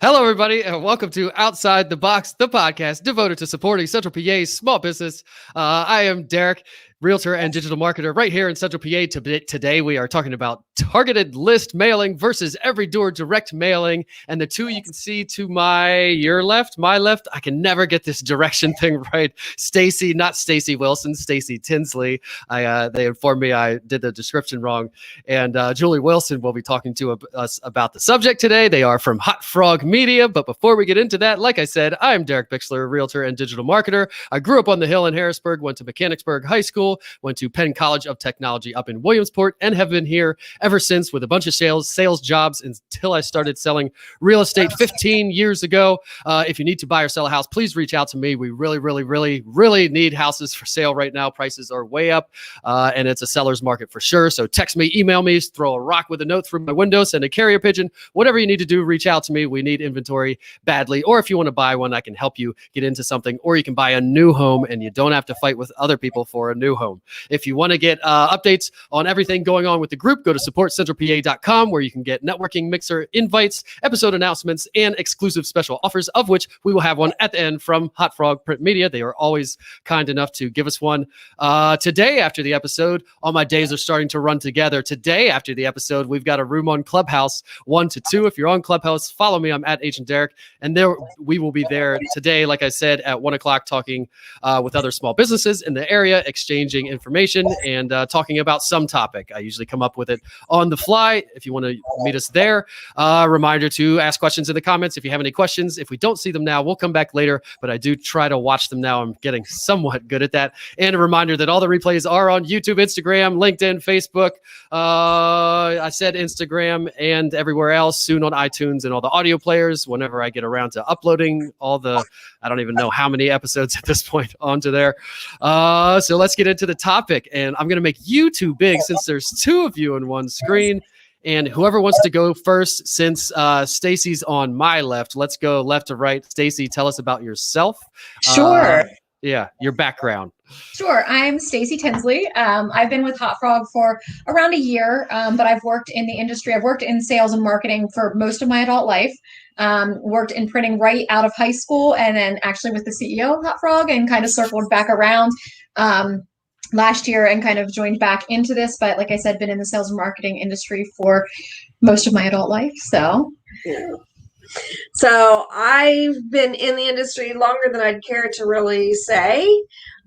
Hello, everybody, and welcome to Outside the Box, the podcast devoted to supporting Central PA's small business. I am Derek, realtor and digital marketer right here in Central PA. Today, we are talking about targeted list mailing versus every door direct mailing. And the two you can see to your left, my left, I can never get this direction thing right. Stacy, not Stacy Wilson, Stacy Tinsley. They informed me I did the description wrong. And Julie Wilson will be talking to us about the subject today. They are from Hot Frog Media. But before we get into that, like I said, I'm Derek Bixler, realtor and digital marketer. I grew up on the Hill in Harrisburg, went to Mechanicsburg High School, went to Penn College of Technology up in Williamsport, and have been here ever since with a bunch of sales jobs until I started selling real estate 15 years ago. If you need to buy or sell a house, please reach out to me. We really need houses for sale right now. Prices are way up, and it's a seller's market for sure. So text me, email me, throw a rock with a note through my window, send a carrier pigeon, whatever you need to do, reach out to me. We need inventory badly. Or if you want to buy one, I can help you get into something. Or you can buy a new home and you don't have to fight with other people for a new home. If you want to get updates on everything going on with the group, go to supportcentralpa.com, where you can get networking mixer invites, episode announcements, and exclusive special offers, of which we will have one at the end from Hot Frog Print Media. They are always kind enough to give us one. Today, after the episode, all my days are starting to run together. Today, after the episode, we've got a room on Clubhouse 1 to 2. If you're on Clubhouse, follow me. I'm at Agent Derek, and there we will be there today, like I said, at 1 o'clock, talking with other small businesses in the area, exchanging information and talking about some topic. I usually come up with it on the fly. If you want to meet us there, reminder to ask questions in the comments if you have any questions. If we don't see them now, we'll come back later, but I do try to watch them now. I'm getting somewhat good at that. And a reminder that all the replays are on YouTube, Instagram, LinkedIn, Facebook. I said Instagram and everywhere else, soon on iTunes and all the audio players whenever I get around to uploading all the, I don't even know how many episodes at this point onto there. So let's get into the topic, and I'm going to make you too big since there's two of you in one screen. And whoever wants to go first, since Stacy's on my left, let's go left to right. Stacy, tell us about yourself. Sure. Your background. Sure. I'm Stacy Tinsley. I've been with Hot Frog for around a year, but I've worked in the industry. I've worked in sales and marketing for most of my adult life. Worked in printing right out of high school, and then actually with the CEO of Hot Frog, and kind of circled back around last year and kind of joined back into this. But like I said, been in the sales and marketing industry for most of my adult life. So I've been in the industry longer than I'd care to really say.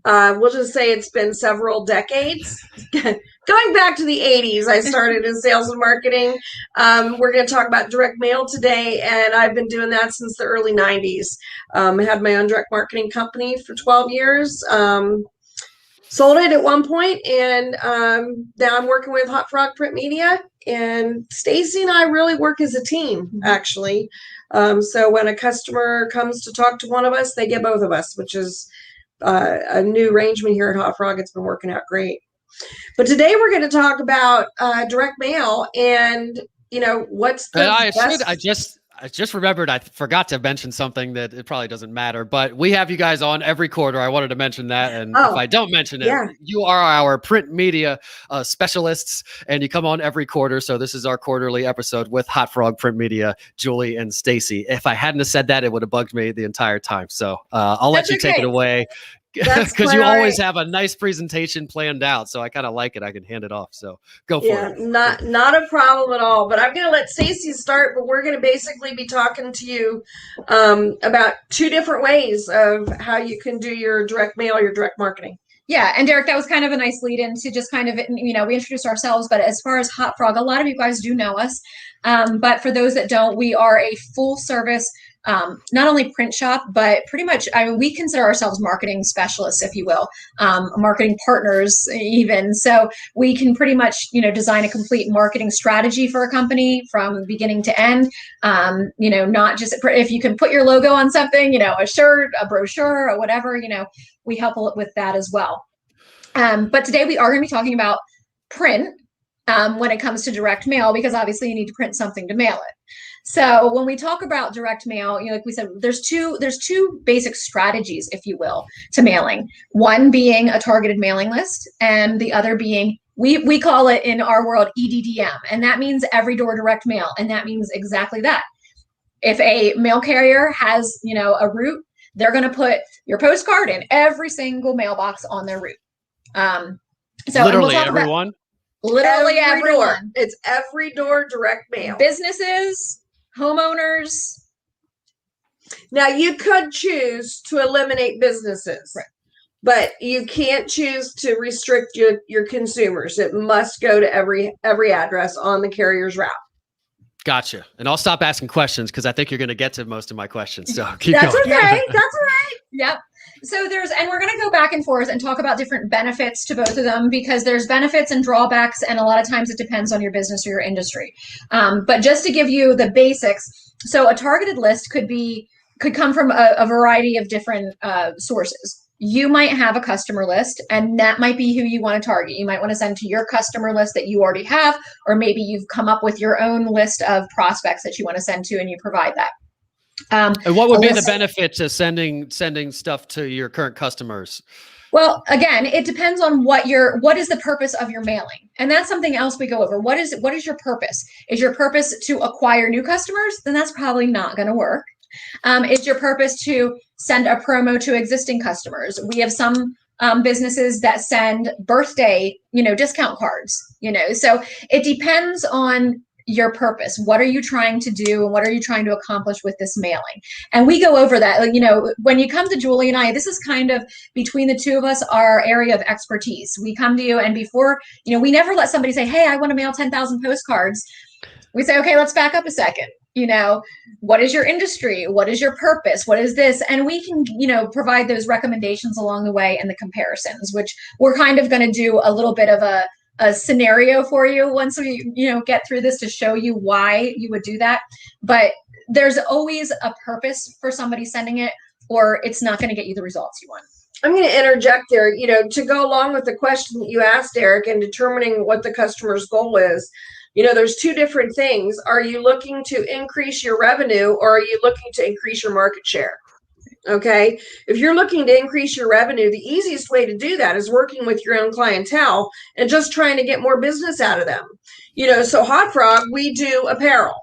We'll just say it's been several decades. Going back to the 80s, I started in sales and marketing. We're going to talk about direct mail today, and I've been doing that since the early 90s. I had my own direct marketing company for 12 years. Sold it at one point, and now I'm working with Hot Frog Print Media. And Stacy and I really work as a team, actually. So when a customer comes to talk to one of us, they get both of us, which is a new arrangement here at Hot Frog. It's been working out great. But today we're going to talk about direct mail, and what's the best. I just remembered I forgot to mention something that it probably doesn't matter, but we have you guys on every quarter. I wanted to mention that. And if I don't mention it, you are our print media specialists, and you come on every quarter. So this is our quarterly episode with Hot Frog Print Media, Julie and Stacy. If I hadn't have said that, it would have bugged me the entire time. So I'll let you take it away. Because you always have a nice presentation planned out, so I kind of like it. I can hand it off, so go for it. Not a problem at all. But I'm going to let Stacy start. But we're going to basically be talking to you about two different ways of how you can do your direct mail, your direct marketing. Yeah, and Derek, that was kind of a nice lead in to just kind of, we introduced ourselves, but as far as Hot Frog, a lot of you guys do know us. But for those that don't, we are a full service, not only print shop, but pretty much, we consider ourselves marketing specialists, if you will, marketing partners even. So we can pretty much, design a complete marketing strategy for a company from beginning to end. Not just if you can put your logo on something, a shirt, a brochure, or whatever, we help with that as well. But today we are going to be talking about print when it comes to direct mail, because obviously you need to print something to mail it. So when we talk about direct mail, like we said, there's two basic strategies, if you will, to mailing. One being a targeted mailing list, and the other being, we call it in our world EDDM, and that means every door direct mail, and that means exactly that. If a mail carrier has, a route, they're going to put your postcard in every single mailbox on their route. So literally everyone. Literally every everyone. door. It's every door direct mail. Businesses, homeowners. Now you could choose to eliminate businesses, right, but you can't choose to restrict your consumers. It must go to every address on the carrier's route. Gotcha. And I'll stop asking questions because I think you're going to get to most of my questions. So keep That's going. okay. That's all right. Yep. So and we're going to go back and forth and talk about different benefits to both of them, because there's benefits and drawbacks, and a lot of times it depends on your business or your industry. But just to give you the basics, so a targeted list could come from a variety of different sources. You might have a customer list, and that might be who you want to target. You might want to send to your customer list that you already have, or maybe you've come up with your own list of prospects that you want to send to, and you provide that. And what would be the benefit to sending stuff to your current customers? Well, again, it depends on what is the purpose of your mailing. And that's something else we go over. What is your purpose? Is your purpose to acquire new customers? Then that's probably not going to work. Is your purpose to send a promo to existing customers? We have some businesses that send birthday, discount cards, so it depends on your purpose. What are you trying to do, and what are you trying to accomplish with this mailing? And we go over that. When you come to Julie and I, this is kind of between the two of us our area of expertise. We come to you, and before, we never let somebody say, hey, I want to mail 10,000 postcards. We say, okay, let's back up a second. What is your industry? What is your purpose? What is this? And we can, provide those recommendations along the way and the comparisons, which we're kind of going to do a little bit of a scenario for you once we, get through this to show you why you would do that. But there's always a purpose for somebody sending it, or it's not going to get you the results you want. I'm going to interject there, to go along with the question that you asked, Eric, and determining what the customer's goal is. There's two different things. Are you looking to increase your revenue, or are you looking to increase your market share? Okay. If you're looking to increase your revenue, the easiest way to do that is working with your own clientele and just trying to get more business out of them. So Hot Frog, we do apparel.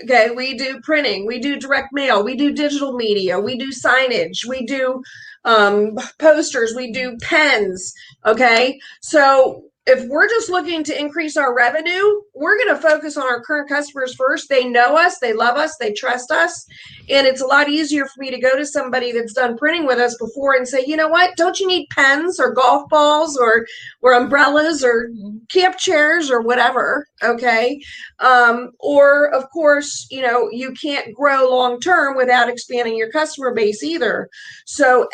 Okay. We do printing, we do direct mail, we do digital media, we do signage, we do posters, we do pens. Okay. So if we're just looking to increase our revenue, we're going to focus on our current customers first. They know us, they love us, they trust us. And it's a lot easier for me to go to somebody that's done printing with us before and say, you know what, don't you need pens or golf balls or umbrellas or camp chairs or whatever? Okay. Or of course, you can't grow long term without expanding your customer base either. So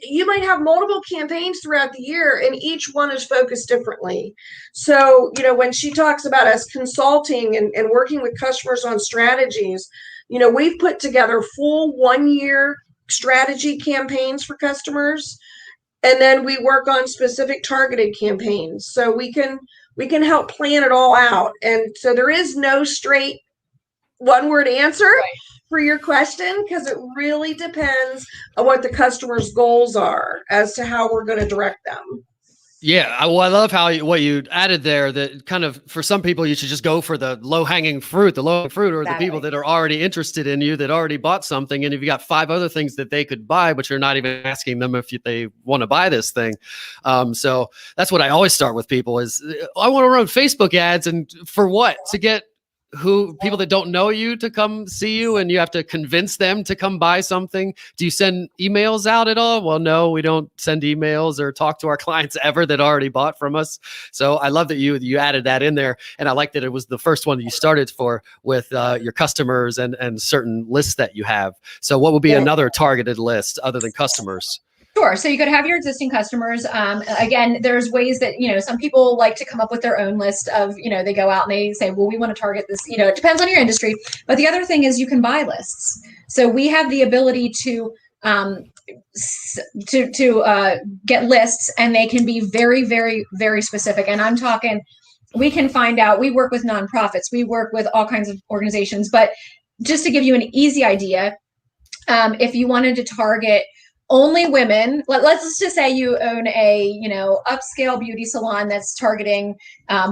you might have multiple campaigns throughout the year, and each one is focused differently. So, when she talks about us consulting and working with customers on strategies, we've put together full 1-year strategy campaigns for customers. And then we work on specific targeted campaigns. So we can help plan it all out. And so there is no straight one-word answer for your question, because it really depends on what the customer's goals are as to how we're going to direct them. Yeah, I love what you added there, that kind of, for some people, you should just go for the low-hanging fruit, or the people that are already interested in you, that already bought something. And if you got 5 other things that they could buy, but you're not even asking them if they want to buy this thing. So that's what I always start with people is, I want to run Facebook ads. And for what? To get people that don't know you to come see you, and you have to convince them to come buy something. Do you send emails out at all? Well, no, we don't send emails or talk to our clients ever that already bought from us. So I love that you added that in there. And I like that it was the first one that you started with your customers and certain lists that you have. So what would be another targeted list other than customers? Sure. So you could have your existing customers. Again, there's ways that, some people like to come up with their own list of, they go out and they say, well, we want to target this, it depends on your industry. But the other thing is you can buy lists. So we have the ability to get lists, and they can be very, very, very specific. And I'm talking, we can find out, we work with nonprofits, we work with all kinds of organizations, but just to give you an easy idea, if you wanted to target only women. Let's just say you own a, upscale beauty salon that's targeting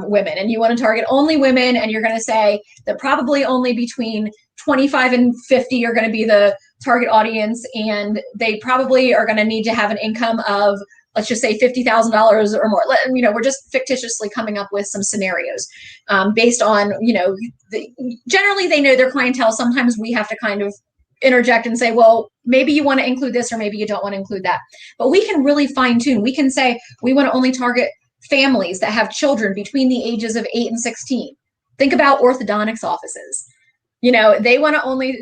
women, and you want to target only women, and you're going to say that probably only between 25 and 50 are going to be the target audience, and they probably are going to need to have an income of, let's just say, $50,000 or more. We're just fictitiously coming up with some scenarios based on, generally they know their clientele. Sometimes we have to kind of interject and say, well, maybe you want to include this, or maybe you don't want to include that. But we can really fine tune. We can say we want to only target families that have children between the ages of 8 and 16. Think about orthodontics offices. They want to only,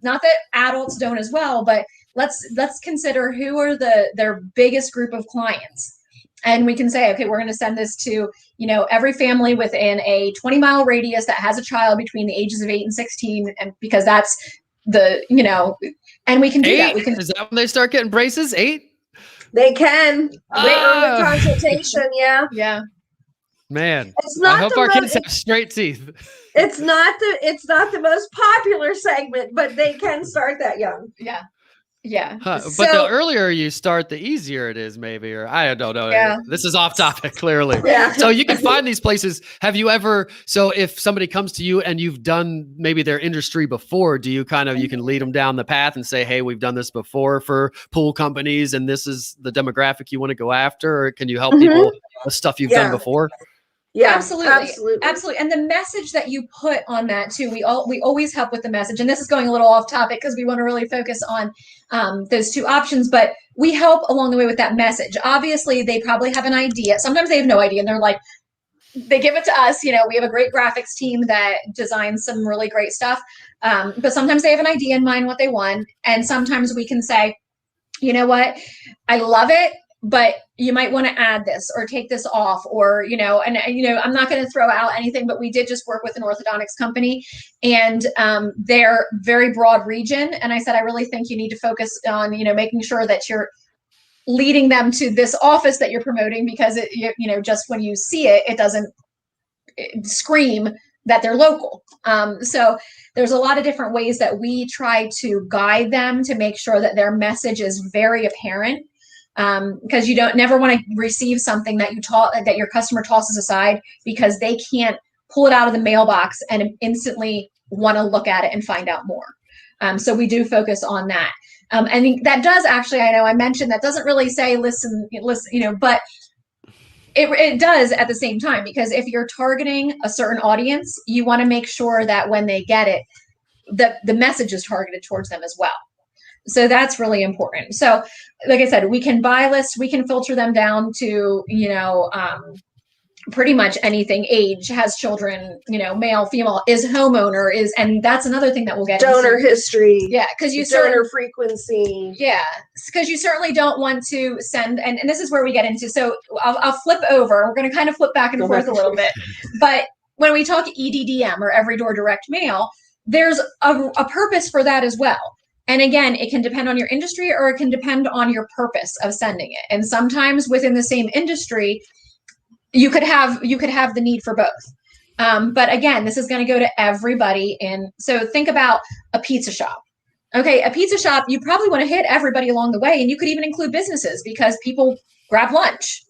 not that adults don't as well, but let's consider who are their biggest group of clients. And we can say, okay, we're going to send this to, every family within a 20-mile radius that has a child between the ages of 8 and 16. And because that's and we can do 8? that. We can. Is that when they start getting braces? 8? They can. Early consultation. Yeah. Yeah. Man, it's not I hope our kids have straight teeth. It's not the most popular segment, but they can start that young. Yeah. Yeah. But the earlier you start, the easier it is, maybe, or I don't know. Yeah. This is off topic, clearly. Yeah. So you can find these places. Have you ever, so if somebody comes to you and you've done maybe their industry before, do you you can lead them down the path and say, hey, we've done this before for pool companies and this is the demographic you want to go after? Or can you help people with stuff you've done before? Yeah, absolutely. And the message that you put on that too, we always help with the message. And this is going a little off topic because we want to really focus on those two options, but we help along the way with that message. Obviously, they probably have an idea. Sometimes they have no idea, and they're like, they give it to us. We have a great graphics team that designs some really great stuff. But sometimes they have an idea in mind what they want, and sometimes we can say, you know what, I love it, but you might want to add this or take this off, or, I'm not going to throw out anything, but we did just work with an orthodontics company, and they're very broad region. And I said, I really think you need to focus on, making sure that you're leading them to this office that you're promoting, because just when you see it, it doesn't scream that they're local. So there's a lot of different ways that we try to guide them to make sure that their message is very apparent. Because you never want to receive something that that your customer tosses aside because they can't pull it out of the mailbox and instantly want to look at it and find out more. So we do focus on that. And that does actually, I know I mentioned that doesn't really say listen, but it does at the same time, because if you're targeting a certain audience, you want to make sure that when they get it, the message is targeted towards them as well. So that's really important. So like I said, we can buy lists, we can filter them down to, pretty much anything, age, has children, male, female, is homeowner, and that's another thing that we'll get donor into. History. Yeah. Because donor frequency. Yeah. Because you certainly don't want to send, and this is where we get into, so I'll flip over. We're going to kind of flip back and forth a little bit. But when we talk EDDM, or every door direct mail, there's a purpose for that as well. And again, it can depend on your industry, or it can depend on your purpose of sending it. And sometimes within the same industry, you could have the need for both. But again, this is going to go to everybody. So think about a pizza shop. Okay, a pizza shop, you probably want to hit everybody along the way, and you could even include businesses because people grab lunch,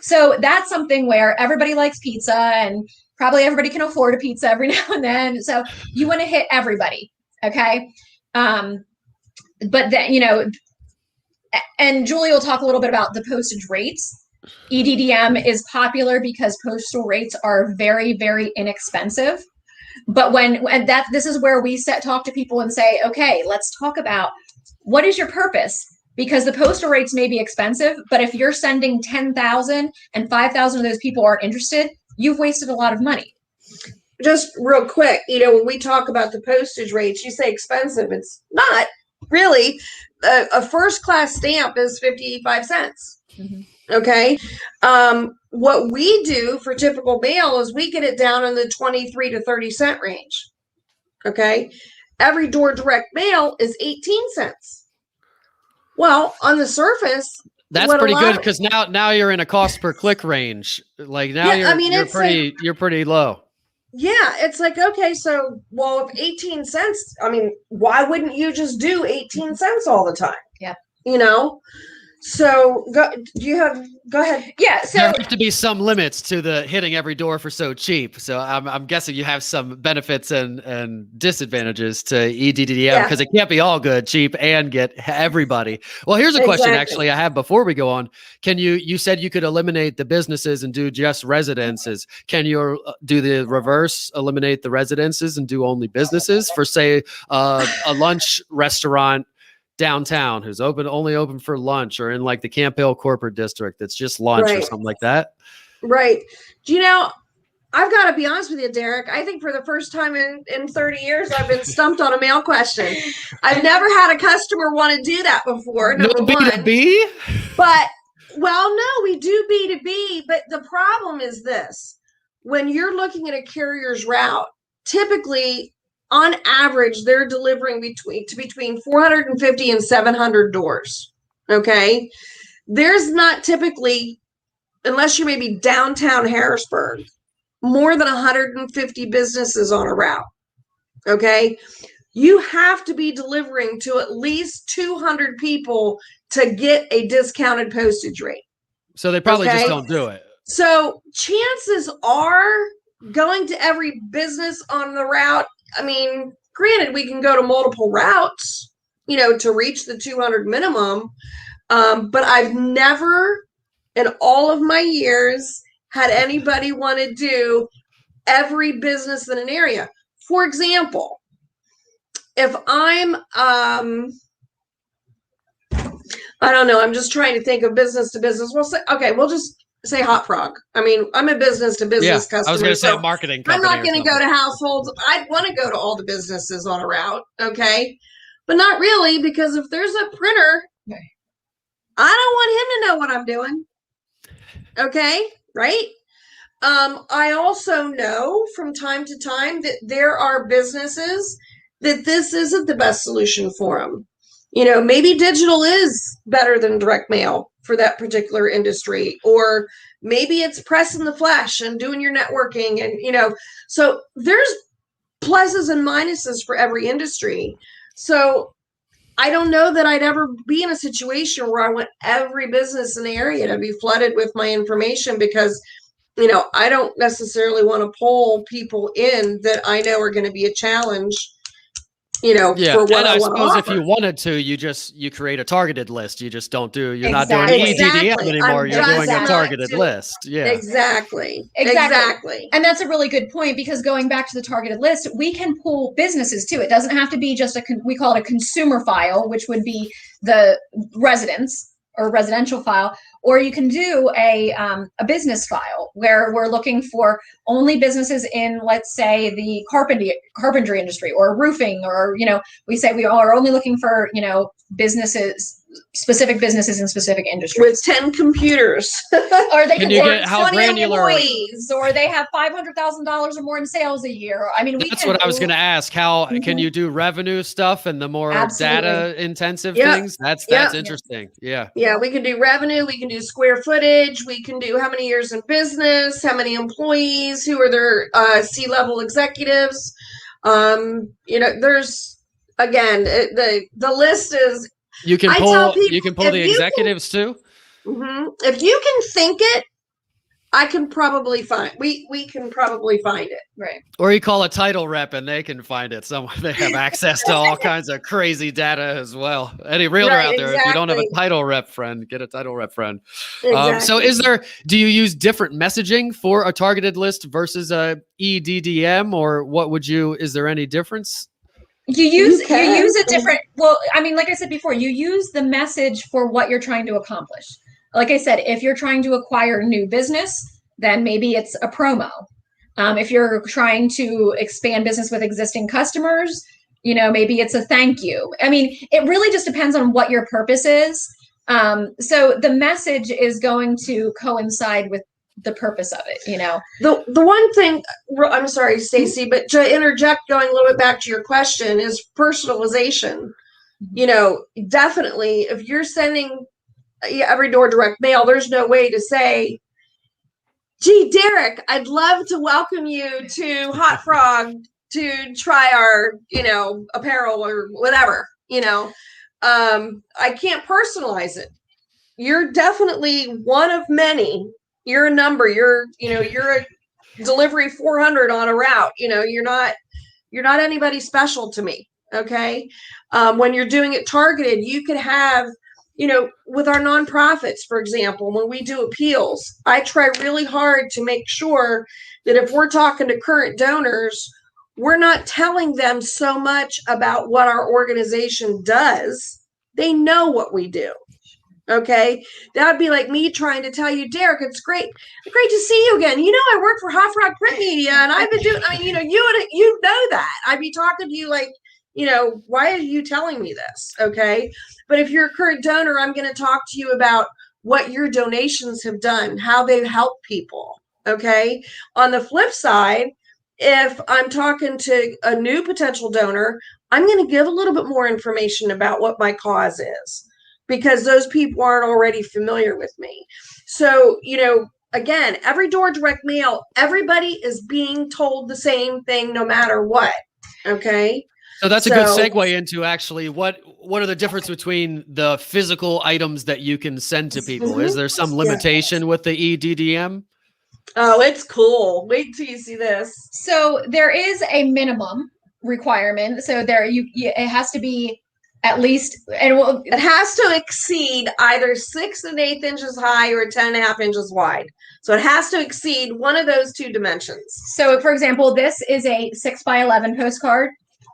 So that's something where everybody likes pizza, and probably everybody can afford a pizza every now and then. So you want to hit everybody. Okay. But then, and Julie will talk a little bit about the postage rates. EDDM is popular because postal rates are very, very inexpensive. But this is where we talk to people and say, okay, let's talk about what is your purpose? Because the postal rates may be expensive, but if you're sending 10,000 and 5,000 of those people aren't interested, you've wasted a lot of money. Just real quick, when we talk about the postage rates, you say expensive. It's not really. A first class stamp is 55 cents. Mm-hmm. Okay. What we do for typical mail is we get it down in the 23 to 30 cent range. Okay. Every door direct mail is 18 cents. Well, on the surface, that's pretty good, because now you're in a cost per click range. Like now you're pretty low. Yeah, it's like, okay, so, if 18 cents, why wouldn't you just do 18 cents all the time? Yeah. you know? So go ahead. Yeah. There So have to be some limits to the hitting every door for so cheap. So I'm guessing you have some benefits and disadvantages to EDDM because it can't be all good, cheap, and get everybody. Well, here's a question actually I have before we go on. You said you could eliminate the businesses and do just residences. Can you do the reverse, eliminate the residences and do only businesses for, say, a lunch restaurant downtown who's only open for lunch, or in like the Camp Hill corporate district that's just lunch or something like that? Right. Do you know, I've got to be honest with you, Derek. I think for the first time in 30 years, I've been stumped on a mail question. I've never had a customer want to do that before, number one. B2B? But, well, no, we do B2B, but the problem is this. When you're looking at a carrier's route, typically, on average, they're delivering between 450 and 700 doors. Okay. There's not typically, unless you're maybe downtown Harrisburg, more than 150 businesses on a route. Okay. You have to be delivering to at least 200 people to get a discounted postage rate. So they probably just don't do it. So chances are going to every business on the route. I mean, granted, we can go to multiple routes, to reach the 200 minimum. But I've never in all of my years had anybody want to do every business in an area. For example, if I'm, I don't know, I'm just trying to think of business to business. We'll just say Hot Frog. I mean, I'm a business to business customer. I was going to say a marketing company. I'm not going to go to households. I'd want to go to all the businesses on a route. Okay. But not really, because if there's a printer, I don't want him to know what I'm doing. Okay. Right. I also know from time to time that there are businesses that this isn't the best solution for them. Maybe digital is better than direct mail for that particular industry, or maybe it's press in the flesh and doing your networking. And, so there's pluses and minuses for every industry. So I don't know that I'd ever be in a situation where I want every business in the area to be flooded with my information, because I don't necessarily want to pull people in that I know are going to be a challenge, for what I want to offer. If you wanted to, you create a targeted list. You just don't do, you're not doing EDDM anymore. You're doing a targeted list. Yeah, exactly. And that's a really good point, because going back to the targeted list, we can pull businesses too. It doesn't have to be just we call it a consumer file, which would be the residents or residential file, or you can do a business file where we're looking for only businesses in, let's say, the carpentry industry or roofing, or, we say we are only looking for, specific businesses in specific industries. With 10 computers. Or they can you get how 20 granular? Employees, or they have $500,000 or more in sales a year. I mean, that's what I was going to ask. How can you do revenue stuff and the more data intensive things? That's interesting. Yeah. Yeah. We can do revenue. We can do square footage. We can do how many years in business, how many employees, who are their C-level executives. There's, again, the list is, you can pull the executives too. Mm-hmm. If you can think it, I can probably find. We can probably find it, right? Or you call a title rep and they can find it. They have access to all kinds of crazy data as well. Any realtor out there, if you don't have a title rep friend, get a title rep friend. So do you use different messaging for a targeted list versus a EDDM, or is there any difference? You use a different, well, I mean, like I said before, you use the message for what you're trying to accomplish. Like I said, if you're trying to acquire new business, then maybe it's a promo. If you're trying to expand business with existing customers, maybe it's a thank you. I mean, it really just depends on what your purpose is. So the message is going to coincide with the purpose of it, The one thing, I'm sorry, Stacy, but to interject, going a little bit back to your question, is personalization. Definitely, if you're sending every door direct mail, there's no way to say, gee, Derek, I'd love to welcome you to Hot Frog to try our, apparel or whatever, I can't personalize it. You're definitely one of many. You're a number. You're a delivery 400 on a route. You're not anybody special to me. Okay. When you're doing it targeted, you could have, with our nonprofits, for example, when we do appeals, I try really hard to make sure that if we're talking to current donors, we're not telling them so much about what our organization does. They know what we do. Okay. That would be like me trying to tell you, Derek, it's great to see you again. I work for Hot Frog Print Media and I've been doing, you know that. I'd be talking to you like, why are you telling me this? Okay. But if you're a current donor, I'm going to talk to you about what your donations have done, how they've helped people. Okay. On the flip side, if I'm talking to a new potential donor, I'm going to give a little bit more information about what my cause is, because those people aren't already familiar with me. So, again, every door direct mail, everybody is being told the same thing no matter what. Okay. So that's a good segue into actually what are the difference between the physical items that you can send to people? Mm-hmm. Is there some limitation with the EDDM? Oh, it's cool. Wait till you see this. So there is a minimum requirement. So it has to be at least, it has to exceed either 6 1/8 inches high or 10.5 inches wide. So it has to exceed one of those two dimensions. So for example, this is a 6x11 postcard.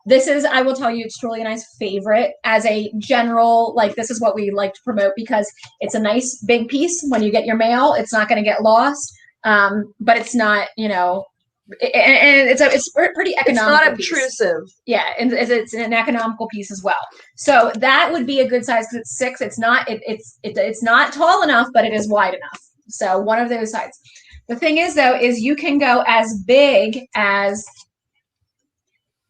This is, I will tell you, it's truly a nice favorite as a general, this is what we like to promote because it's a nice big piece. When you get your mail, it's not going to get lost. But it's not, and it's pretty economical. It's not obtrusive. Piece. Yeah, and it's an economical piece as well. So that would be a good size because it's 6. It's not tall enough, but it is wide enough. So one of those sides. The thing is, though, is you can go as big as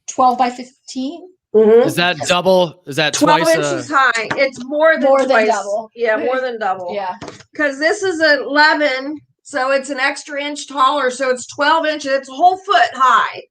12 by 15. Mm-hmm. Is that double? Is that 12 twice? inches high. It's more than double. Yeah, more than double. Yeah, because this is 11. So it's an extra inch taller. So it's 12 inches. It's a whole foot high.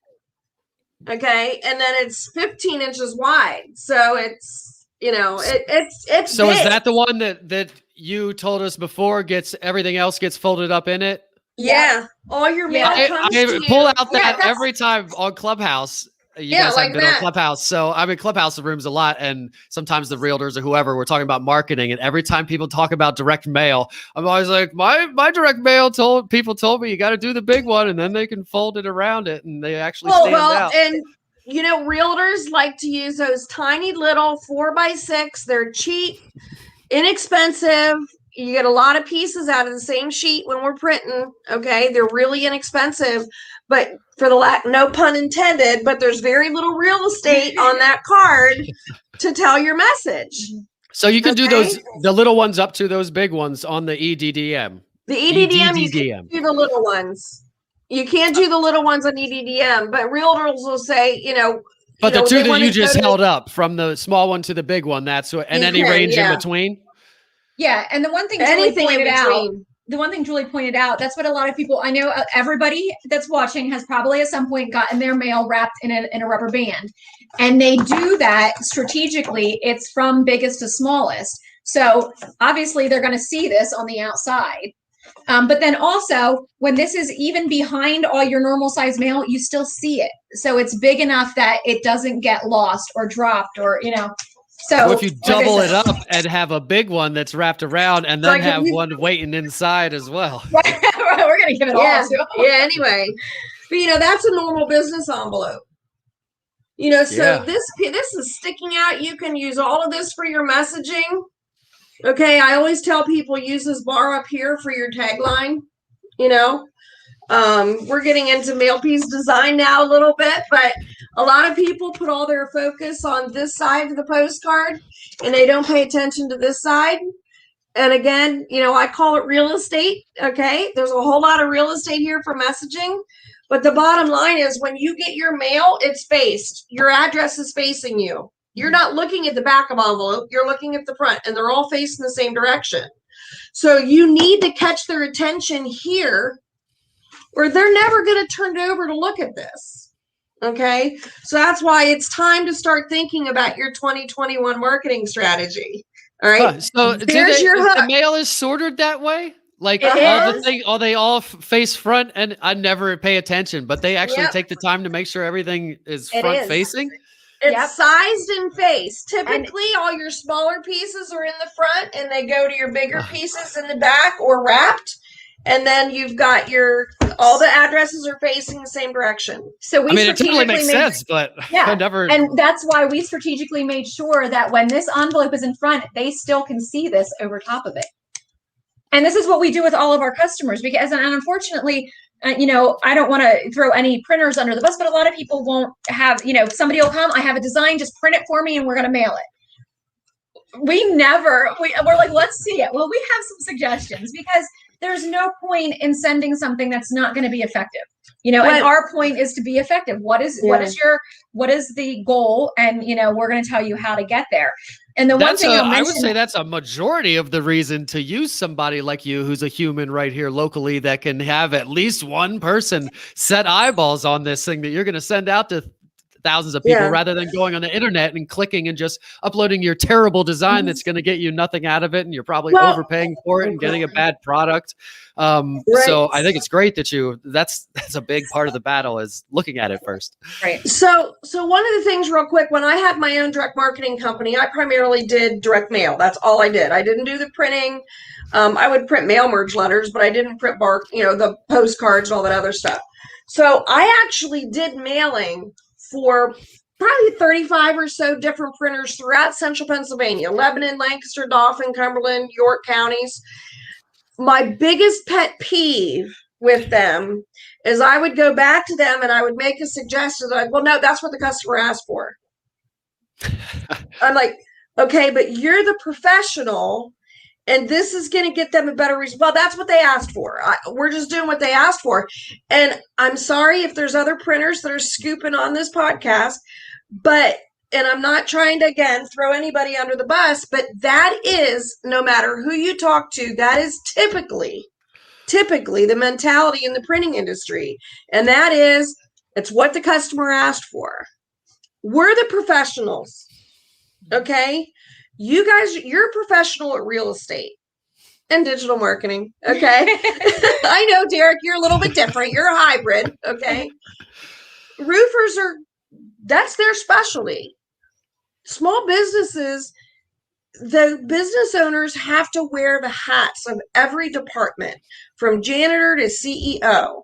Okay. And then it's 15 inches wide. So it's, it's so big. Is that the one that you told us before everything else gets folded up in it? Yeah. All your mail comes to you. Pull out that every time on Clubhouse. You guys haven't been on Clubhouse. So I'm in Clubhouse rooms a lot. And sometimes the realtors or whoever, we're talking about marketing. And every time people talk about direct mail, I'm always like, my direct mail people told me you got to do the big one and then they can fold it around it. And they actually stand out. And realtors like to use those tiny little 4x6. They're cheap, inexpensive. You get a lot of pieces out of the same sheet when we're printing. Okay. They're really inexpensive, but no pun intended, but there's very little real estate on that card to tell your message. So you can do the little ones up to those big ones on the EDDM. The EDDM, you can do the little ones. You can't do the little ones on EDDM, but realtors will say, But the two that you just held up, from the small one to the big one, that's what, and any range in between? Yeah, and the one thing Julie pointed out, that's what a lot of people, I know everybody that's watching has probably at some point gotten their mail wrapped in a rubber band. And they do that strategically. It's from biggest to smallest. So obviously they're going to see this on the outside. But then also, when this is even behind all your normal size mail, you still see it. So it's big enough that it doesn't get lost or dropped or, So if you double it up and have a big one that's wrapped around and then have one waiting inside as well. We're going to give it all to them. Yeah, anyway. But, that's a normal business envelope. So this is sticking out. You can use all of this for your messaging. Okay, I always tell people use this bar up here for your tagline. We're getting into mail piece design now a little bit, but a lot of people put all their focus on this side of the postcard and they don't pay attention to this side. And again, I call it real estate. Okay, there's a whole lot of real estate here for messaging. But the bottom line is when you get your mail, it's faced. Your address is facing you. You're not looking at the back of envelope. You're looking at the front, and they're all facing the same direction. So you need to catch their attention here, or they're never going to turn over to look at this. Okay. So that's why it's time to start thinking about your 2021 marketing strategy. All right. So There's your the hook. mail is sorted that way? Like It all the is. thing, are they all face front? And I never pay attention, but they actually Yep. take the time to make sure everything is It front is. facing. It's Yep. sized and faced. Typically, all your smaller pieces are in the front and they go to your bigger pieces in the back or wrapped. And then you've got all the addresses are facing the same direction. So we I mean, it totally strategically makes made sense, but I never. and that's why we strategically made sure that when this envelope is in front, they still can see this over top of it. And this is what we do with all of our customers, because, and unfortunately, I don't want to throw any printers under the bus, but a lot of people won't have, somebody will come, I have a design, just print it for me and we're going to mail it. We're like, let's see it. Well, we have some suggestions, because there's no point in sending something that's not going to be effective. And our point is to be effective. What is the goal? And we're going to tell you how to get there. And the one thing I would say that's a majority of the reason to use somebody like you, who's a human right here locally, that can have at least one person set eyeballs on this thing that you're going to send out to thousands of people, rather than going on the internet and clicking and just uploading your terrible design that's going to get you nothing out of it, and you're probably overpaying for it and getting a bad product. So I think it's great that that's a big part of the battle, is looking at it first. Right. So one of the things real quick, when I had my own direct marketing company, I primarily did direct mail. That's all I did. I didn't do the printing. I would print mail merge letters, but I didn't print the postcards and all that other stuff. So I actually did mailing for probably 35 or so different printers throughout central Pennsylvania, Lebanon, Lancaster, Dauphin, Cumberland, York counties. My biggest pet peeve with them is I would go back to them and I would make a suggestion. Like, well, no, that's what the customer asked for. I'm like, okay, but you're the professional and this is going to get them a better result. Well, that's what they asked for. We're just doing what they asked for. And I'm sorry if there's other printers that are scooping on this podcast, and I'm not trying to, again, throw anybody under the bus, but that is, no matter who you talk to, that is typically the mentality in the printing industry. And that is, it's what the customer asked for. We're the professionals. Okay? You guys, you're a professional at real estate and digital marketing. Okay? I know, Derek, you're a little bit different. You're a hybrid. Okay? Roofers that's their specialty. Small businesses, the business owners have to wear the hats of every department, from janitor to CEO.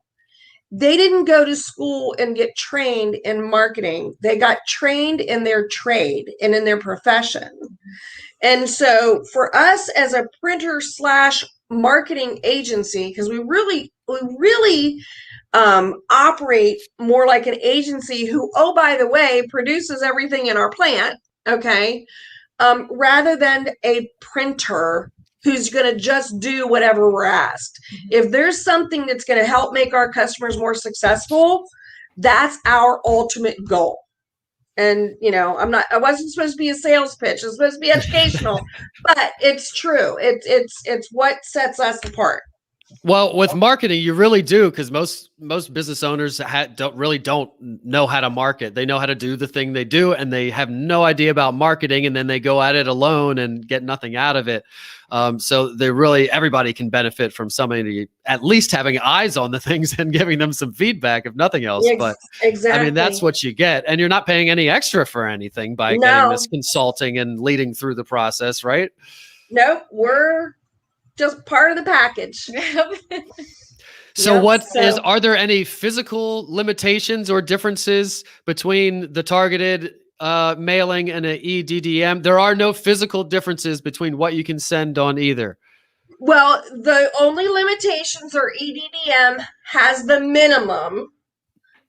They didn't go to school and get trained in marketing. They got trained in their trade and in their profession. And so for us as a printer / marketing agency, because we really operate more like an agency who, oh, by the way, produces everything in our plant, okay, rather than a printer who's going to just do whatever we're asked. If there's something that's going to help make our customers more successful, that's our ultimate goal. And, I wasn't supposed to be a sales pitch. It's supposed to be educational, but it's true. It's what sets us apart. Well, with marketing, you really do, because most business owners don't know how to market. They know how to do the thing they do, and they have no idea about marketing, and then they go at it alone and get nothing out of it. So everybody can benefit from somebody at least having eyes on the things and giving them some feedback, if nothing else. But exactly. I mean, that's what you get, and you're not paying any extra for anything by getting this consulting and leading through the process, right? Nope, we're just part of the package. So are there any physical limitations or differences between the targeted mailing and an EDDM? There are no physical differences between what you can send on either. Well, the only limitations are EDDM has the minimum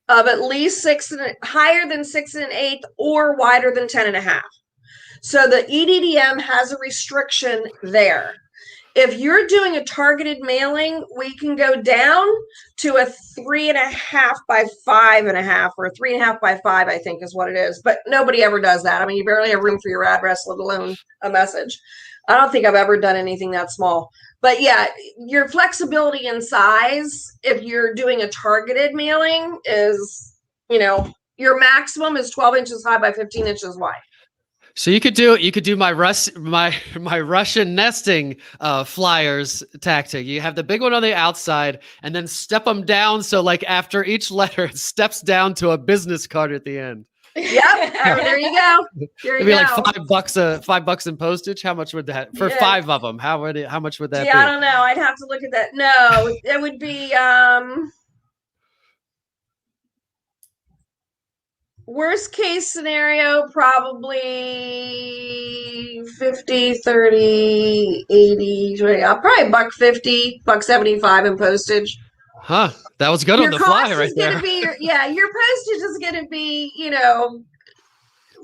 of at least higher than 6 1/8 or wider than 10 1/2. So the EDDM has a restriction there. If you're doing a targeted mailing, we can go down to a 3.5 by 5.5 or 3.5 by 5, I think is what it is. But nobody ever does that. I mean, you barely have room for your address, let alone a message. I don't think I've ever done anything that small. But yeah, your flexibility in size, if you're doing a targeted mailing, is, Your maximum is 12 inches high by 15 inches wide. So you could do my Russian nesting flyers tactic. You have the big one on the outside and then step them down. So like after each letter, it steps down to a business card at the end. Yep. There you go. There you It'd be go. like $5 in postage. How much would that for 5 of them? How much would that be? I don't know. I'd have to look at that. No, it would be worst case scenario, probably 50, 30, 80, 20. Probably $1.50, $1.75 in postage. Huh. That was good on the fly right there. Your postage is going to be,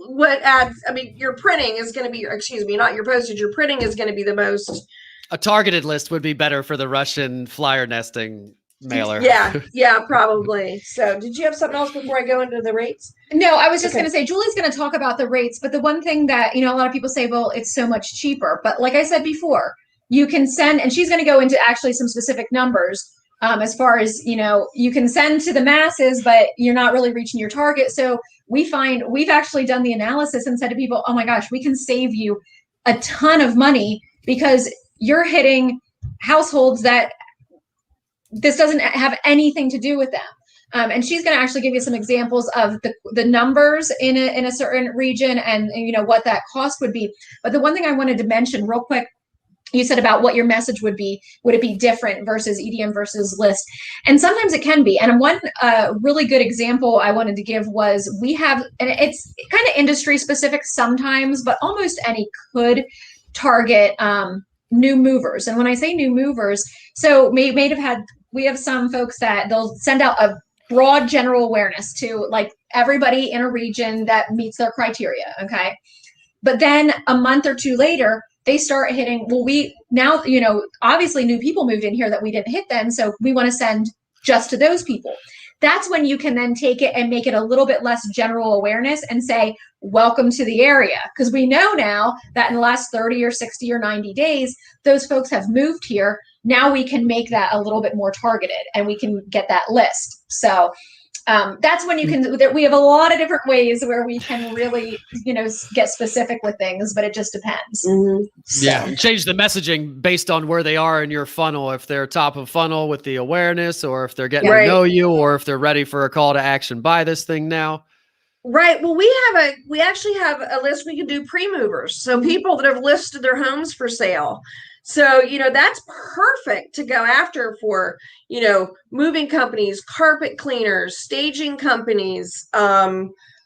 what adds, your printing is going to be, not your postage, your printing is going to be the most. A targeted list would be better for the Russian flyer nesting mailer. Yeah, probably. So did you have something else before I go into the rates? No, I was just going to say, Julie's going to talk about the rates, but the one thing that, a lot of people say, well, it's so much cheaper. But like I said before, you can send, and she's going to go into actually some specific numbers as far as, you can send to the masses, but you're not really reaching your target. So we've actually done the analysis and said to people, oh my gosh, we can save you a ton of money because you're hitting households that this doesn't have anything to do with them. And she's going to actually give you some examples of the numbers in a certain region and what that cost would be. But the one thing I wanted to mention real quick, you said about what your message would be. Would it be different versus EDM versus list? And sometimes it can be. And one really good example I wanted to give was we have, and it's kind of industry specific sometimes, but almost any could target new movers. And when I say new movers, so we have some folks that they'll send out a broad general awareness to like everybody in a region that meets their criteria. Okay. But then a month or two later, they start hitting, obviously new people moved in here that we didn't hit then. So we want to send just to those people. That's when you can then take it and make it a little bit less general awareness and say, welcome to the area. Because we know now that in the last 30 or 60 or 90 days, those folks have moved here. Now we can make that a little bit more targeted and we can get that list. So that's when you can, we have a lot of different ways where we can really, get specific with things, but it just depends. Mm-hmm. Yeah. Change the messaging based on where they are in your funnel. If they're top of funnel with the awareness, or if they're getting to know you, or if they're ready for a call to action, buy this thing now. Right. Well, we actually have a list. We can do pre-movers. So people that have listed their homes for sale. So, that's perfect to go after for, moving companies, carpet cleaners, staging companies,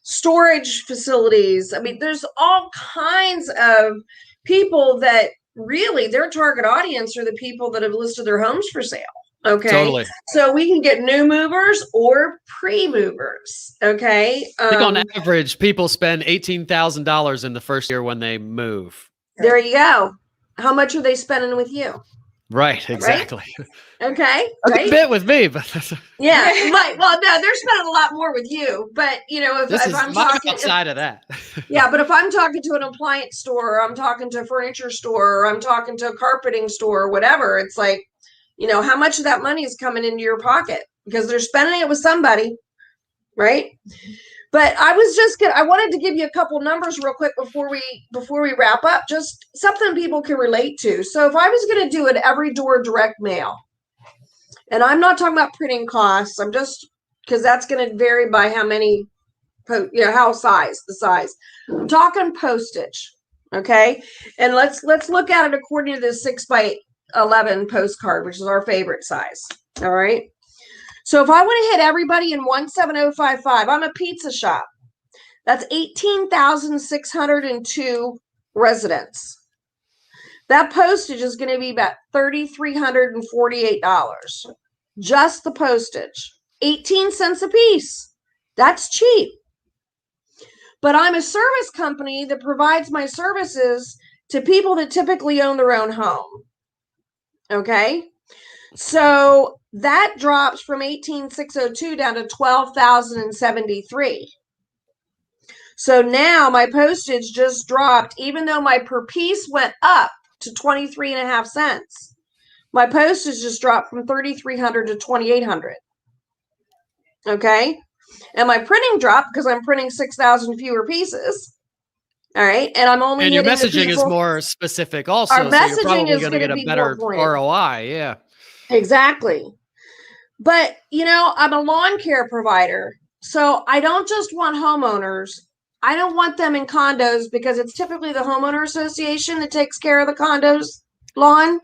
storage facilities. There's all kinds of people that really their target audience are the people that have listed their homes for sale. Okay. Totally. So we can get new movers or pre-movers. Okay. I think on average, people spend $18,000 in the first year when they move. There you go. How much are they spending with you? Right, exactly. Right? Okay, a bit with me, but yeah, right. Well, no, they're spending a lot more with you. But if I'm talking outside of that, yeah. But if I'm talking to an appliance store, or I'm talking to a furniture store, or I'm talking to a carpeting store, or whatever, it's like, how much of that money is coming into your pocket because they're spending it with somebody, right? But I wanted to give you a couple numbers real quick before we wrap up, just something people can relate to. So if I was going to do an every door direct mail, and I'm not talking about printing costs, I'm just, because that's going to vary by how many, the size. I'm talking postage. Okay. And let's look at it according to this 6x11 postcard, which is our favorite size. All right. So if I want to hit everybody in 17055, I'm a pizza shop. That's 18,602 residents. That postage is going to be about $3,348. Just the postage. 18 cents a piece. That's cheap. But I'm a service company that provides my services to people that typically own their own home. Okay? So that drops from 18,602 down to 12,073. So now my postage just dropped, even though my per piece went up to 23.5 cents. My postage just dropped from 3,300 to 2,800. Okay. And my printing dropped because I'm printing 6,000 fewer pieces. All right. And I'm only and your hitting the messaging is people. more specific also. Our So you're messaging probably is going to going get to a be more better pointed. ROI. Yeah. Exactly. But, I'm a lawn care provider. So I don't just want homeowners. I don't want them in condos because it's typically the homeowner association that takes care of the condos lawn.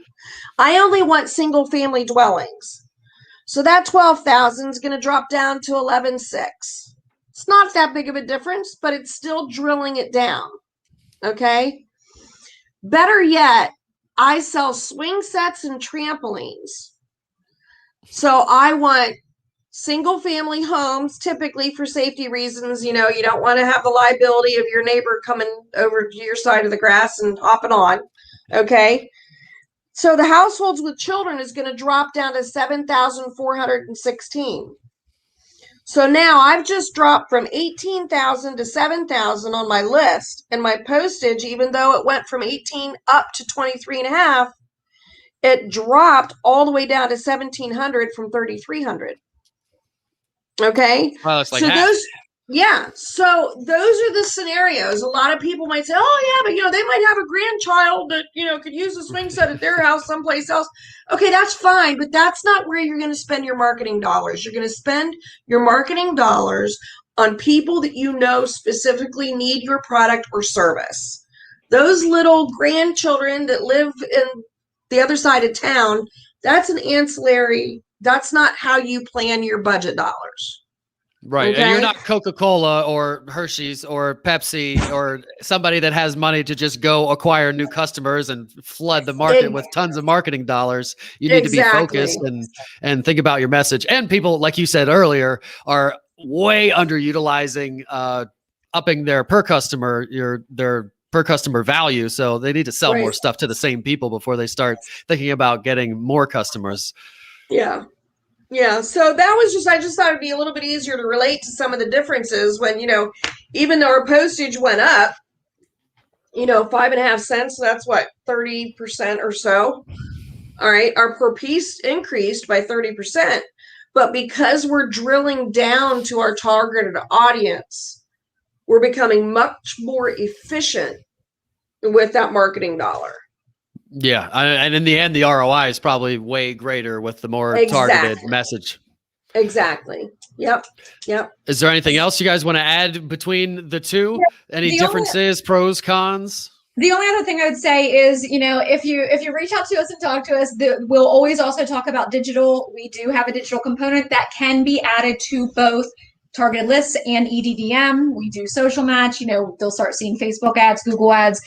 I only want single family dwellings. So that 12,000 is going to drop down to 11,600. It's not that big of a difference, but it's still drilling it down. Okay. Better yet, I sell swing sets and trampolines. So I want single family homes, typically for safety reasons. You don't want to have the liability of your neighbor coming over to your side of the grass and hopping on. Okay. So the households with children is going to drop down to 7,416. So now I've just dropped from 18,000 to 7,000 on my list, and my postage, even though it went from 18 up to 23.5, it dropped all the way down to 1,700 from 3,300. Okay. Well, it's like so half. so those are the scenarios. A lot of people might say, oh yeah, but they might have a grandchild that could use a swing set at their house someplace else. Okay, that's fine, but that's not where you're going to spend your marketing dollars. You're going to spend your marketing dollars on people that specifically need your product or service. Those little grandchildren that live in the other side of town, that's an ancillary. That's not how you plan your budget dollars. Right. Okay? And you're not Coca-Cola or Hershey's or Pepsi or somebody that has money to just go acquire new customers and flood the market with tons of marketing dollars. You need to be focused and think about your message. And people, like you said earlier, are way underutilizing upping their per customer, their per customer value. So they need to sell more stuff to the same people before they start thinking about getting more customers. Yeah. Yeah. So that was I just thought it'd be a little bit easier to relate to some of the differences when, even though our postage went up, 5.5 cents, that's what, 30% or so. All right. Our per piece increased by 30%. But because we're drilling down to our targeted audience, we're becoming much more efficient with that marketing dollar. Yeah. And in the end, the ROI is probably way greater with the more targeted message. Exactly. Yep. Is there anything else you guys want to add between the two? Any differences, pros, cons? The only other thing I would say is, if you reach out to us and talk to us, we'll always also talk about digital. We do have a digital component that can be added to both targeted lists and EDDM. We do social match. They'll start seeing Facebook ads, Google ads,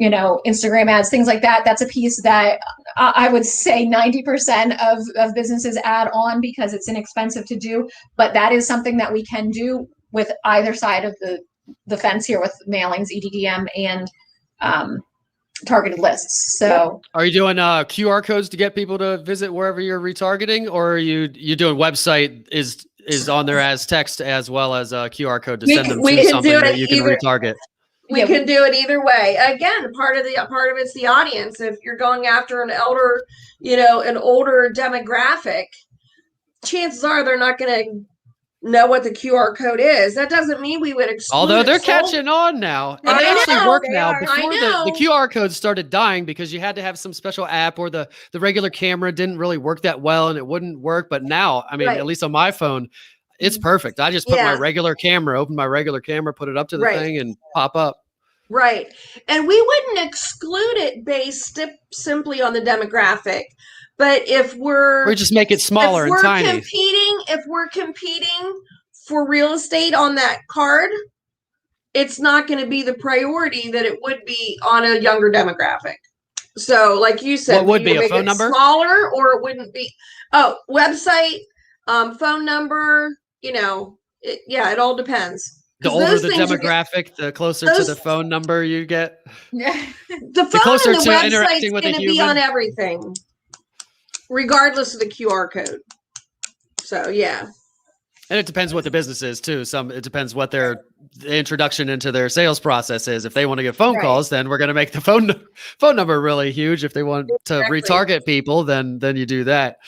Instagram ads, things like that. That's a piece that I would say 90% of businesses add on because it's inexpensive to do. But that is something that we can do with either side of the fence here with mailings, EDDM, and targeted lists. So are you doing QR codes to get people to visit wherever you're retargeting, or are you doing website is on there as text as well as a QR code to send them to something that you can retarget? We can do it either way. Again, part of it's the audience. If you're going after an older demographic, chances are they're not going to know what the QR code is. That doesn't mean we would exclude. Although they're catching on now. And they actually work now. Before the QR codes started dying because you had to have some special app, or the regular camera didn't really work that well and it wouldn't work. But now, at least on my phone, it's perfect. I just put my regular camera, open my regular camera, put it up to the thing and pop up. Right. And we wouldn't exclude it based simply on the demographic. But if we just make it smaller and tiny. If we're competing for real estate on that card, it's not going to be the priority that it would be on a younger demographic. So, like you said, what would be a phone number? Smaller, or it wouldn't be. Oh, website, phone number. It all depends. The older the demographic, the closer to the phone number you get. Yeah, the phone and the website's going to be on everything, regardless of the QR code. So, yeah. And it depends what the business is too. It depends what their introduction into their sales process is. If they want to get phone calls, then we're going to make the phone number really huge. If they want to retarget people, then you do that.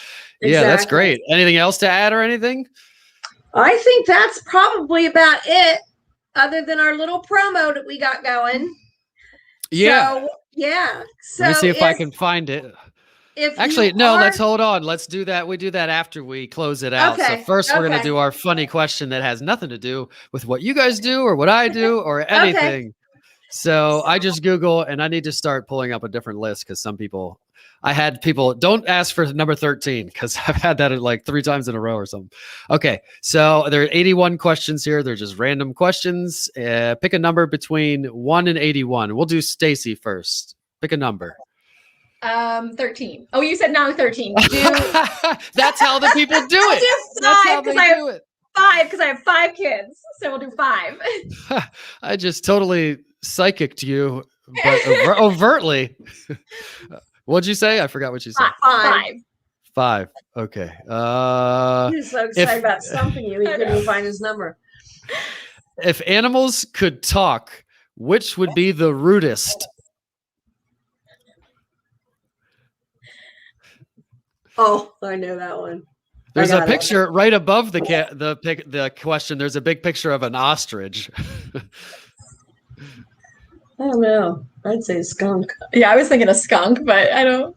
Yeah, that's great. Anything else to add or anything? I think that's probably about it, other than our little promo that we got going. Yeah. So, yeah. So let me see if I can find it. Actually, no, let's hold on. Let's do that. We do that after we close it out. Okay. So first we're going to do our funny question that has nothing to do with what you guys do or what I do or anything. So I just Google and I need to start pulling up a different list because I had people don't ask for number 13 because I've had that like 3 times in a row or something. Okay. So there are 81 questions here. They're just random questions. Pick a number between 1 and 81. We'll do Stacy first. Pick a number. 13. Oh, you said now 13. That's how the people do it. Do That's how 5 they because I do it. 5 because I have 5 kids. So we'll do 5. I just totally psychicked you, but overtly. What'd you say? I forgot what you said. 5. 5. Okay. He was so excited about stumping you, he couldn't even find his number. If animals could talk, which would be the rudest? Oh, I know that one. There's a picture right above the question. There's a big picture of an ostrich. I don't know. I'd say skunk. Yeah, I was thinking a skunk, but I don't.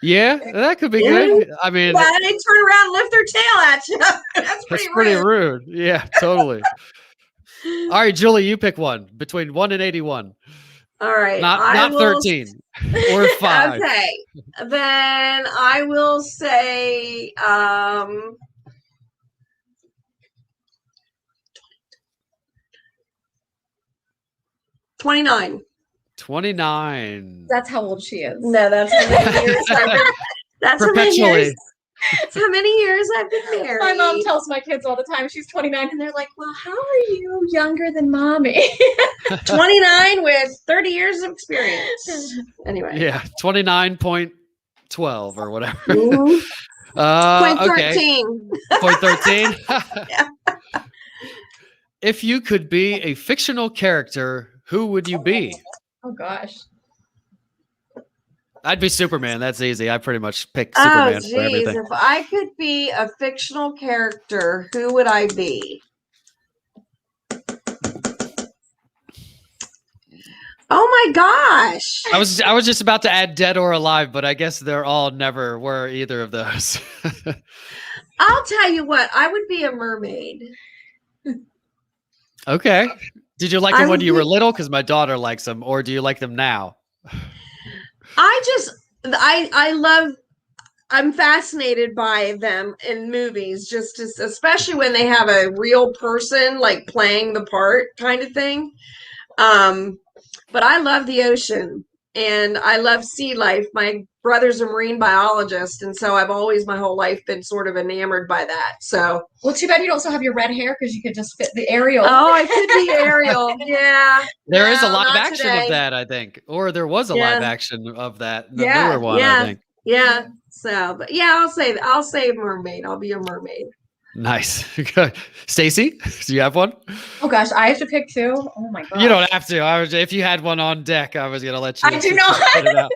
Yeah, that could be good. I mean, they turn around and lift their tail at you. That's pretty rude. Yeah, totally. All right, Julie, you pick one between 1 and 81. All right. Not 13 or 5. Okay. Then I will say 29. 29. That's how old she is. No, that's how many years I've been. That's perpetually. How many years I've been married. My mom tells my kids all the time she's 29, and they're like, "Well, how are you younger than mommy?" 29 with 30 years of experience. Anyway. Yeah, 29.12 or whatever. Point okay. 13. Point 13. Yeah. If you could be a fictional character, who would you be? Oh gosh. I'd be Superman. That's easy. I pretty much pick Superman for everything. If I could be a fictional character, who would I be? Oh my gosh. I was just about to add dead or alive, but I guess they're all never were either of those. I'll tell you what, I would be a mermaid. Okay. Did you like them when you were little? Because my daughter likes them, or do you like them now? I'm fascinated by them in movies, especially when they have a real person like playing the part kind of thing. But I love the ocean and I love sea life. My brother's a marine biologist, and so I've always my whole life been sort of enamored by that. So, well, too bad you don't still have your red hair because you could just fit the Ariel. Oh, I could be Ariel. Yeah. There is a live action of that, I think, or there was a live action of that. The newer one, I think. Yeah. So, but yeah, I'll say mermaid. I'll be a mermaid. Nice. Good. Stacy, do you have one? Oh gosh, I have to pick 2. Oh my god. You don't have to. If you had one on deck, I was gonna let you. I do not. Put it out.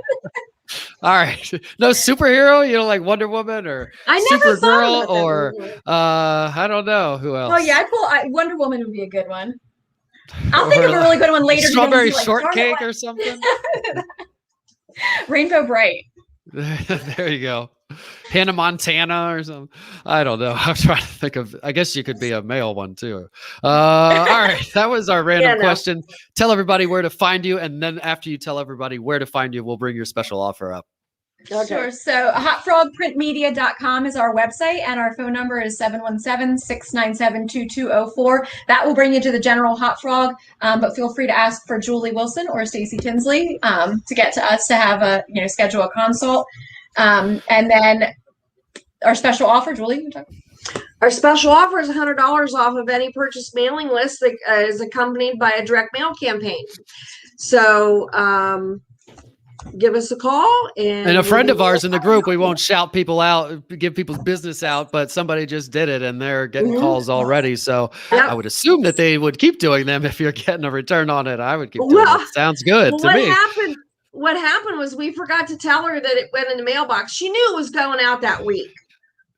All right. No superhero. You know, like Wonder Woman or Supergirl or I don't know who else. Oh yeah, Wonder Woman would be a good one. I'll think of a really good one later. Strawberry shortcake or something. Rainbow Bright. There you go. Hannah Montana or something. I don't know. I'm trying to think of. I guess you could be a male one too. All right, that was our random question. Tell everybody where to find you, and then after you tell everybody where to find you, we'll bring your special offer up. Okay. Sure. So hotfrogprintmedia.com is our website, and our phone number is 717-697-2204. That will bring you to the general Hot Frog, but feel free to ask for Julie Wilson or Stacy Tinsley to get to us to have schedule a consult. And then our special offer, Julie. Our special offer is $100 off of any purchase mailing list that is accompanied by a direct mail campaign. So give us a call. And a friend of ours in the group, we won't shout people out, give people's business out, but somebody just did it and they're getting calls already. So I would assume that they would keep doing them if you're getting a return on it. I would keep doing it. Sounds good to me. What happened was we forgot to tell her that it went in the mailbox. She knew it was going out that week.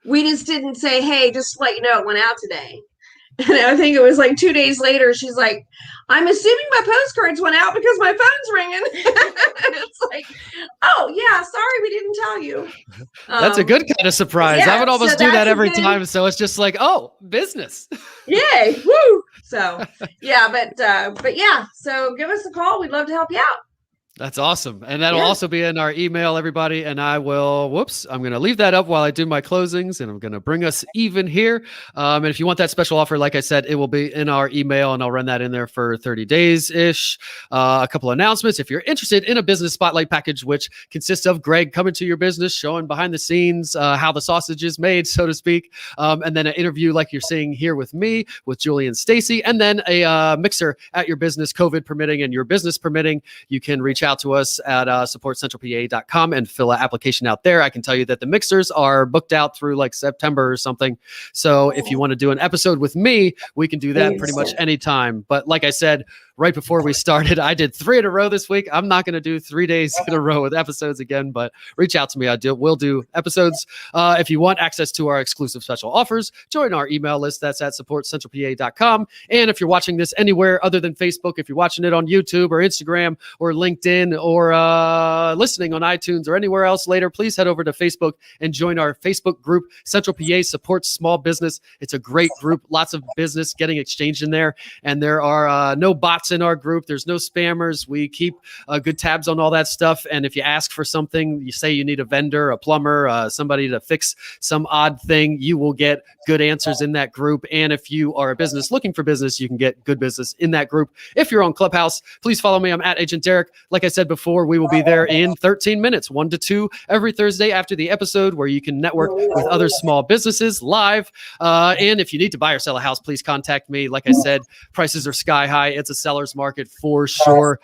we just didn't say, hey, just to let you know it went out today. And I think it was like 2 days later, she's like, I'm assuming my postcards went out because my phone's ringing. It's like, oh, yeah, sorry, we didn't tell you. That's a good kind of surprise. Yeah, I would almost so do that that's a every good- time. So it's just like, oh, business. Yay, woo. So, yeah, but yeah, so give us a call. We'd love to help you out. That's awesome. And that'll Yeah. also be in our email, everybody. And I will, I'm going to leave that up while I do my closings, and I'm going to bring us even here. And if you want that special offer, like I said, it will be in our email, and I'll run that in there for 30 days-ish. A couple announcements. If you're interested in a business spotlight package, which consists of Greg coming to your business, showing behind the scenes how the sausage is made, so to speak, and then an interview like you're seeing here with me, with Julie and Stacy, and then a mixer at your business, COVID permitting and your business permitting, you can reach out to us at supportcentralpa.com and fill an application out there. I can tell you that the mixers are booked out through like September or something. So if you want to do an episode with me, we can do that pretty much anytime. But like I said, right before we started, I did 3 in a row this week. I'm not going to do 3 days in a row with episodes again, but reach out to me. We'll do episodes. If you want access to our exclusive special offers, join our email list. That's at supportcentralpa.com. And if you're watching this anywhere other than Facebook, if you're watching it on YouTube or Instagram or LinkedIn or listening on iTunes or anywhere else later, please head over to Facebook and join our Facebook group, Central PA Supports Small Business. It's a great group. Lots of business getting exchanged in there. And there are no bots in our group. There's no spammers. We keep good tabs on all that stuff. And if you ask for something, you say you need a vendor, a plumber, somebody to fix some odd thing, you will get good answers in that group. And if you are a business looking for business, you can get good business in that group. If you're on Clubhouse, please follow me. I'm at Agent Derek. Like I said before, we will be there in 13 minutes, 1 to 2 every Thursday after the episode, where you can network with other small businesses live. And if you need to buy or sell a house, please contact me. Like I said, prices are sky high. It's a seller's market for sure.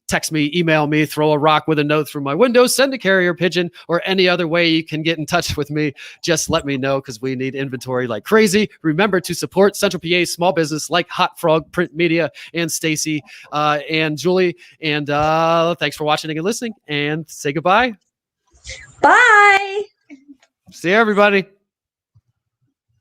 Text me, email me, throw a rock with a note through my window, send a carrier pigeon, or any other way you can get in touch with me. Just let me know, because we need inventory like crazy. Remember to support Central PA's small business like Hot Frog Print Media and Stacy and Julie. And thanks for watching and listening, and say goodbye. Bye. See you, everybody.